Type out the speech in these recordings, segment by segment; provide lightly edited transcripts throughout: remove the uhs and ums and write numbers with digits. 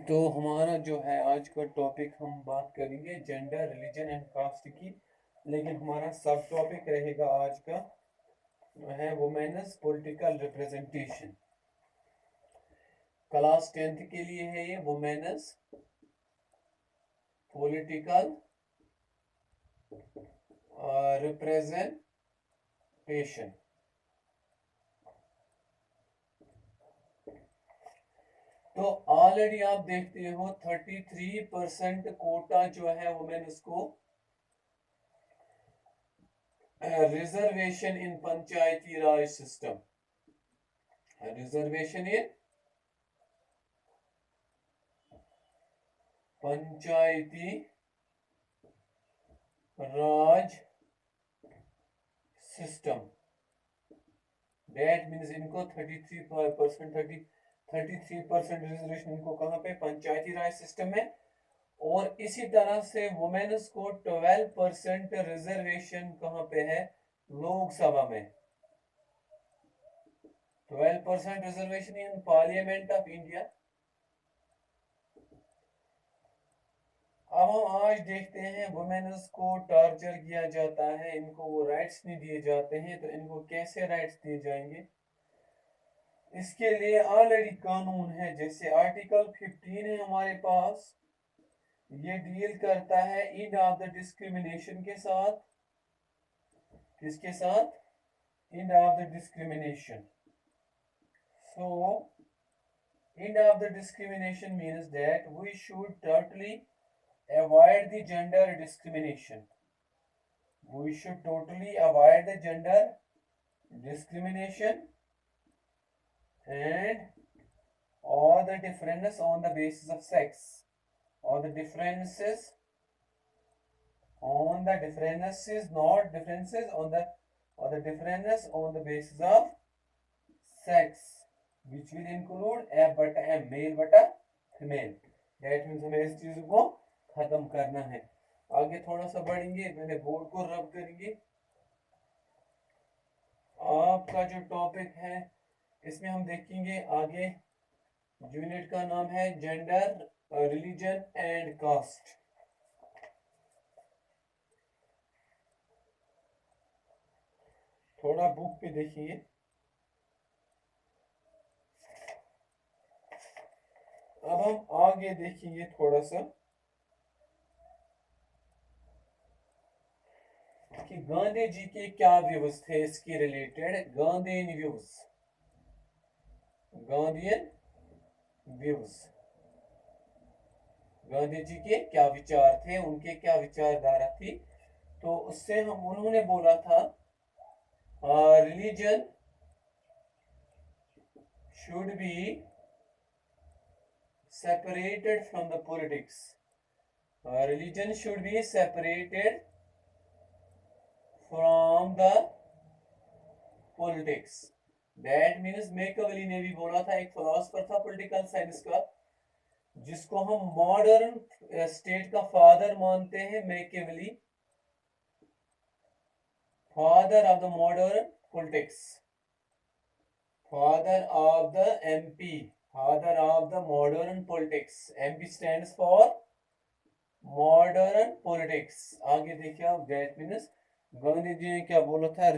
तो हमारा जो है आज का टॉपिक हम बात करेंगे जेंडर रिलीजन एंड कास्ट की। लेकिन हमारा सब टॉपिक रहेगा आज का है women's political representation. Class 10th के लिए है ये वुमेन्स पॉलिटिकल रिप्रेजेंटेशन। तो ऑलरेडी आप देखते हो 33% कोटा जो है वुमेन्स को reservation in Panchayati Raj system, reservation in Panchayati Raj system. That means इनको 33% रिजर्वेशन इनको कहाँ पे, पंचायती राज सिस्टम में। और इसी तरह से वुमेन्स को 12% रिजर्वेशन कहाँ पे है, लोकसभा में। 12% reservation in parliament of India. अब हम आज देखते हैं वुमेन्स को टॉर्चर किया जाता है, इनको वो राइट्स नहीं दिए जाते हैं, तो इनको कैसे राइट्स दिए जाएंगे। इसके लिए ऑलरेडी कानून है, जैसे आर्टिकल 15 है हमारे पास, ये डील करता है एंड ऑफ द डिस्क्रिमिनेशन के साथ। किसके साथ? End of the discrimination. So end of the discrimination means that we should totally avoid the gender discrimination. We should totally avoid the gender discrimination and all the differences on the basis of sex, or the differences on the differences, not differences on the, or the differences on the basis of sex, which will include a but a male but a female. That means हमें इस चीज को खत्म करना है। आगे थोड़ा सा बढ़ेंगे, पहले बोर्ड को रब करेंगे। आपका जो टॉपिक है इसमें हम देखेंगे आगे, यूनिट का नाम है जेंडर रिलीजन एंड कास्ट। थोड़ा बुक पे देखिए। अब हम आगे देखेंगे थोड़ा सा कि गांधी जी के क्या व्यूज थे इसके रिलेटेड। गांधीयन व्यूज, गांधीयन व्यूज, गांधी जी के क्या विचार थे, उनके क्या विचारधारा थी। तो उससे हम, उन्होंने बोला था religion should be separated from the politics. Religion should be separated from the politics. That means मेकअवली ने भी बोला था, एक फिलोसफर था पॉलिटिकल साइंस का, जिसको हम मॉडर्न स्टेट का फादर मानते हैं, Machiavelli, father of the modern politics, father of the MP, father of the modern politics. MP stands for modern politics. आगे देखिए आप, that means गांधी जी ने क्या बोला था,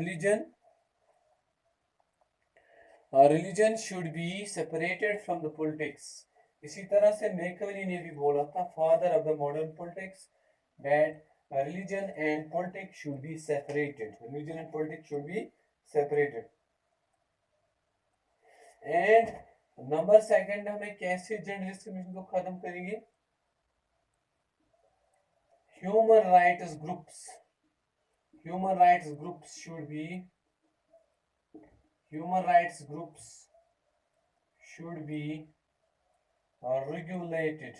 religion should be separated from the politics. इसी तरह से मेकवली ने भी बोला था, father of the modern politics, that religion and politics should be separated. Religion and politics should be separated. And number second, हमें कैसे जेंडर डिस्क्रिमिनेशन को खत्म करेंगे। Human rights groups, human rights groups should be, human rights groups should be regulated,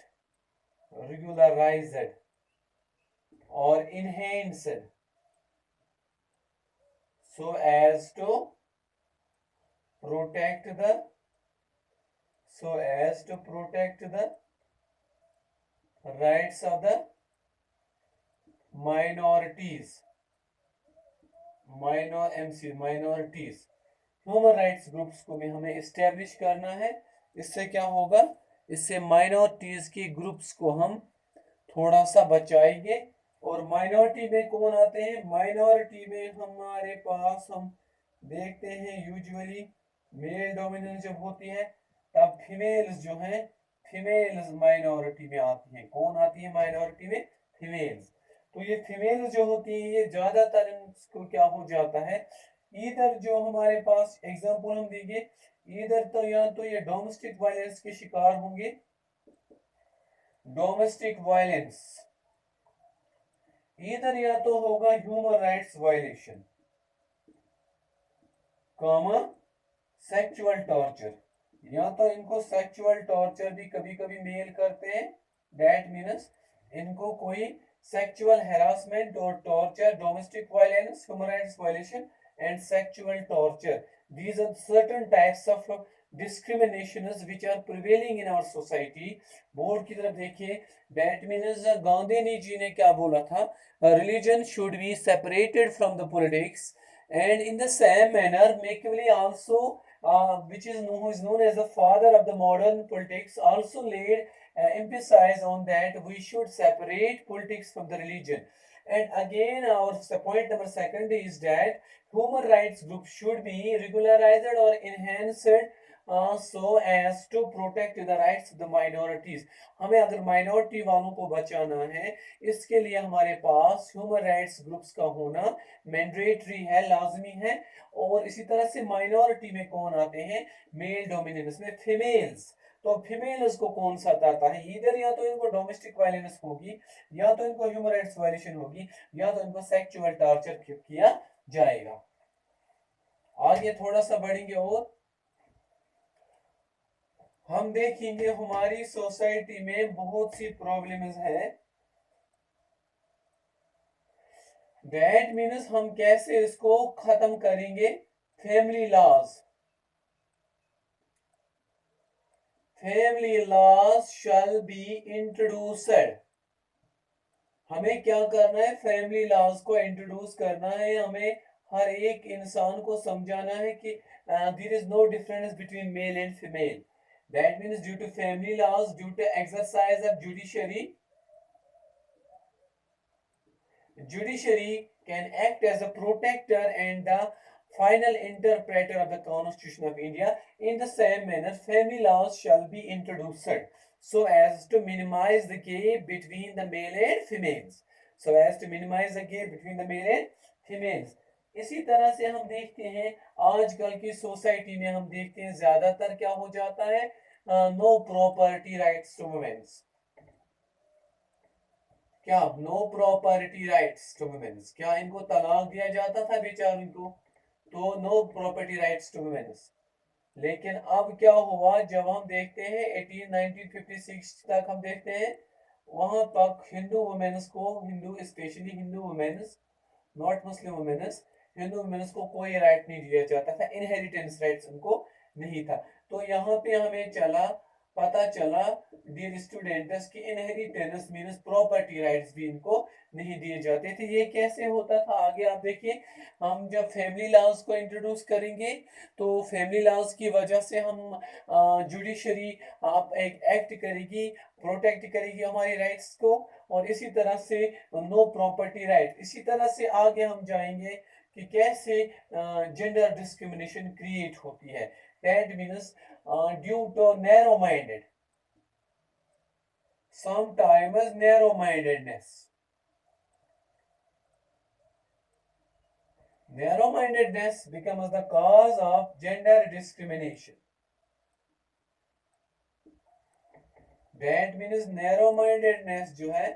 regularized or enhanced so as to protect the, so as to protect the rights of the minorities, minorities। Human rights groups को भी हमें establish करना है। इससे क्या होगा इससे minorities के ग्रुप्स को हम थोड़ा सा बचाएंगे। और माइनॉरिटी में कौन आते हैं? माइनॉरिटी में हमारे पास हम देखते हैं यूजुअली मेल डोमिनेंस जब होती है तब फीमेल्स जो हैं, फीमेल्स माइनॉरिटी में आती हैं। कौन आती है माइनॉरिटी में? फीमेल्स। तो ये फीमेल्स जो होती है ये ज्यादातर इनको क्या हो जाता है, इधर जो हमारे पास एग्जांपल हम देंगे, इधर तो या तो ये डोमेस्टिक वायलेंस के शिकार होंगे, डोमेस्टिक वायलेंस, इधर या तो होगा human rights violation, comma sexual torture, या तो इनको सेक्सुअल टॉर्चर भी कभी कभी मेल करते हैं, दैट मीन्स इनको कोई सेक्सुअल हैरासमेंट और torture, domestic violence, human rights violation and sexual torture, these are certain types of discriminations which are prevailing in our society। Board की तरफ देखिए, दैट मीन्स गांधी जी ने क्या बोला था, religion should be separated from the politics, and in the same manner Machiavelli also, who is known as the father of the modern politics, also laid emphasis on that we should separate politics from the religion। And again our point number second is that human rights groups should be regularized or enhanced, so as to protect the rights of the minorities। हमें अगर minority वालों को बचाना है, इसके लिए हमारे पास human rights groups का होना मैंडेटरी है, लाजमी है। और इसी तरह से माइनॉरिटी में कौन आते हैं? मेल डोमिनेंस में फीमेल्स। तो फीमेल्स को कौन सा आता है? इधर या तो इनको डोमेस्टिक वायलेंस होगी, या तो इनको ह्यूमन राइट्स वायलेशन होगी, या तो इनको सेक्सुअल टॉर्चर किया जाएगा। आगे थोड़ा सा बढ़ेंगे और हम देखेंगे हमारी सोसाइटी में बहुत सी प्रॉब्लम्स है, दैट मीन्स हम कैसे इसको खत्म करेंगे। Family laws, family laws shall be introduced. हमें क्या करना है? फैमिली लॉज को इंट्रोड्यूस करना है। हमें हर एक इंसान को समझाना है कि there is no difference between male and female. That means due to family laws, due to exercise of judiciary, judiciary can act as a protector and the final interpreter of the Constitution of India। In the same manner, family laws shall be introduced so as to minimize the gap between the male and females, so as to minimize the gap between the male and females। इसी तरह से हम देखते हैं आजकल की society में, हम देखते हैं ज्यादातर क्या हो जाता है, no property rights to womens. क्या no property rights to womens? क्या इनको तलाक दिया जाता था बेचारों को? तो no property rights to womens. लेकिन अब क्या हुआ, जब हम देखते हैं 1956 तक हम देखते हैं, वहां तक हिंदू वुमेन्स को, Hindu especially Hindu women's, not Muslim women's, Hindu women's को कोई राइट नहीं दिया जाता था, इनहेरिटेंस राइट्स उनको नहीं था। तो यहाँ पे हमें पता चला डियर स्टूडेंट्स की इनहेरिटेंस मींस प्रॉपर्टी राइट्स भी इनको नहीं दिए जाते थे। ये कैसे होता था? आगे आप देखिए, हम जब फैमिली लॉज को इंट्रोड्यूस करेंगे तो फैमिली लॉज की वजह से हम जुडिशरी आप एक एक्ट करेगी, प्रोटेक्ट करेगी हमारी राइट्स को, और इसी तरह से नो प्रॉपर्टी राइट। इसी तरह से आगे हम जाएंगे कि कैसे जेंडर डिस्क्रिमिनेशन क्रिएट होती है। That means due to narrow minded, sometimes narrow mindedness, narrow mindedness becomes the cause of gender discrimination। that means narrow mindedness जो है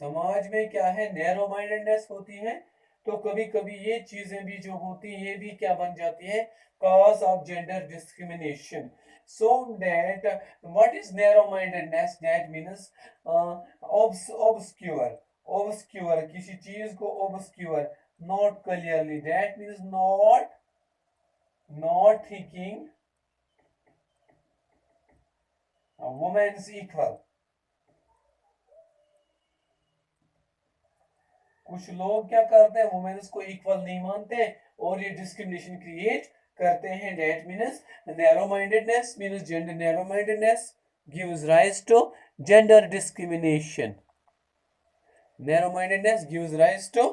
समाज में क्या है, नैरो माइंडेडनेस होती है। तो कभी कभी ये चीजें भी जो होती है ये भी क्या बन जाती है, cause of gender discrimination. So that what is narrow mindedness? That means obscure, obscure किसी चीज को obscure, not clearly, that means not thinking womens equal. कुछ लोग क्या करते हैं, वुमेन्स को इक्वल नहीं मानते और ये डिस्क्रिमिनेशन क्रिएट करते हैं, that means narrow mindedness means gender narrow mindedness gives rise to gender discrimination. Narrow mindedness gives rise to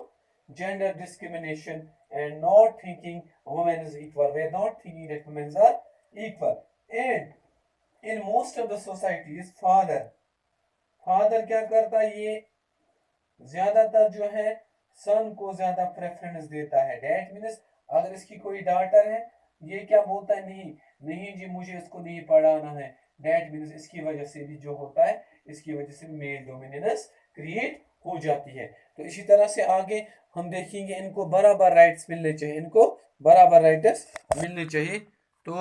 gender discrimination and not thinking women is equal. We are not thinking that women are equal. And in most of the societies father क्या करता है, ये ज्यादातर जो है सन को ज्यादा preference देता है। डेट मीन्स अगर इसकी कोई डॉटर है, ये क्या बोलता है, नहीं नहीं जी मुझे इसको नहीं पढ़ाना है। डेट मीन्स इसकी वजह से भी जो होता है, इसकी वजह से मेल डोमिनेंस क्रिएट हो जाती है। तो इसी तरह से आगे हम देखेंगे, इनको बराबर राइट्स मिलने चाहिए, इनको बराबर राइट्स मिलने चाहिए। तो